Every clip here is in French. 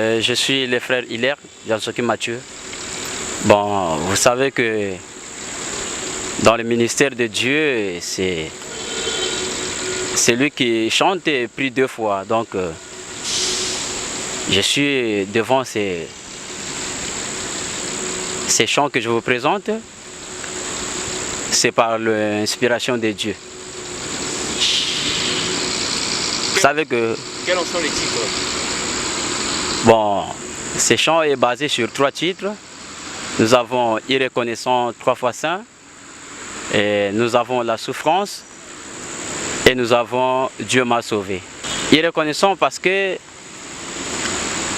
Je suis le frère Hilaire, Jansoki Mathieu. Bon, vous savez que dans le ministère de Dieu, c'est lui qui chante et prie 2 fois. Donc, je suis devant ces chants que je vous présente. C'est par l'inspiration de Dieu. Vous savez que... Quels en sont les titres? Bon, ces chants est basé sur 3 titres. Nous avons Irreconnaissant 3 fois saint, et nous avons La souffrance, et nous avons Dieu m'a sauvé. Irreconnaissant parce que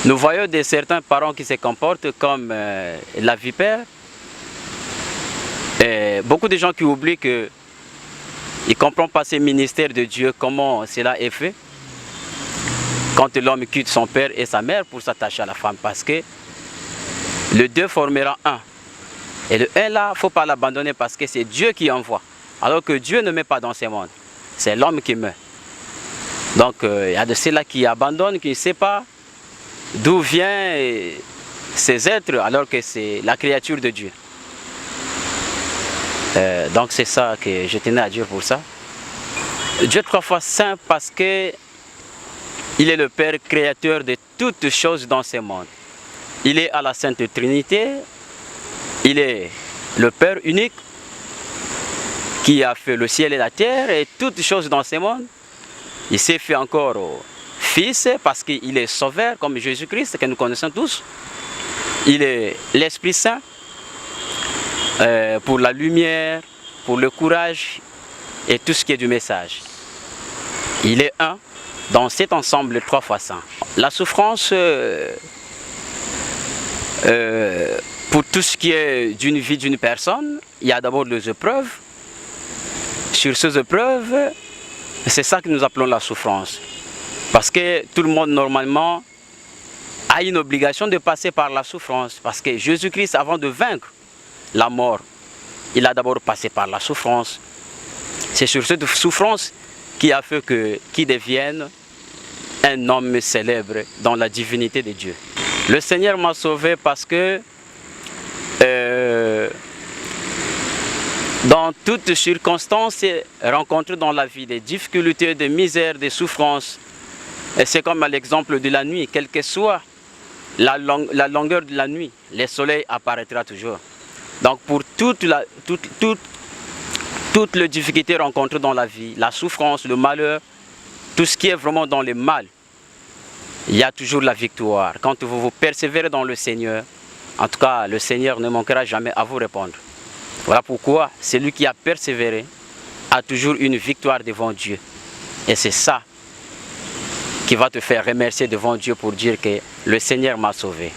nous voyons certains parents qui se comportent comme la vipère. Et beaucoup de gens qui oublient qu'ils ne comprennent pas ce ministère de Dieu, comment cela est fait. Quand l'homme quitte son père et sa mère pour s'attacher à la femme, parce que le 2 formera 1. Et le 1 là, il ne faut pas l'abandonner parce que c'est Dieu qui envoie. Alors que Dieu ne met pas dans ce monde. C'est l'homme qui meurt. Donc il y a de ceux-là qui abandonnent, qui ne savent pas d'où viennent ces êtres alors que c'est la créature de Dieu. Donc c'est ça que je tenais à dire pour ça. Dieu 3 fois saint parce que il est le Père créateur de toutes choses dans ce monde. Il est à la Sainte Trinité. Il est le Père unique qui a fait le ciel et la terre et toutes choses dans ce monde. Il s'est fait encore au Fils parce qu'il est sauveur comme Jésus-Christ que nous connaissons tous. Il est l'Esprit Saint pour la lumière, pour le courage et tout ce qui est du message. Il est un dans cet ensemble 3 fois saint. La souffrance, pour tout ce qui est d'une vie d'une personne, il y a d'abord les épreuves. Sur ces épreuves, c'est ça que nous appelons la souffrance. Parce que tout le monde normalement a une obligation de passer par la souffrance. Parce que Jésus-Christ, avant de vaincre la mort, il a d'abord passé par la souffrance. C'est sur cette souffrance qui a fait qu'il devienne un homme célèbre dans la divinité de Dieu. Le Seigneur m'a sauvé parce que dans toutes circonstances rencontrées dans la vie, des difficultés, des misères, des souffrances, et c'est comme à l'exemple de la nuit, quelle que soit la longueur de la nuit, le soleil apparaîtra toujours. Donc pour toutes les difficultés rencontrées dans la vie, la souffrance, le malheur, tout ce qui est vraiment dans le mal, il y a toujours la victoire. Quand vous persévérez dans le Seigneur, en tout cas, le Seigneur ne manquera jamais à vous répondre. Voilà pourquoi celui qui a persévéré a toujours une victoire devant Dieu. Et c'est ça qui va te faire remercier devant Dieu pour dire que le Seigneur m'a sauvé.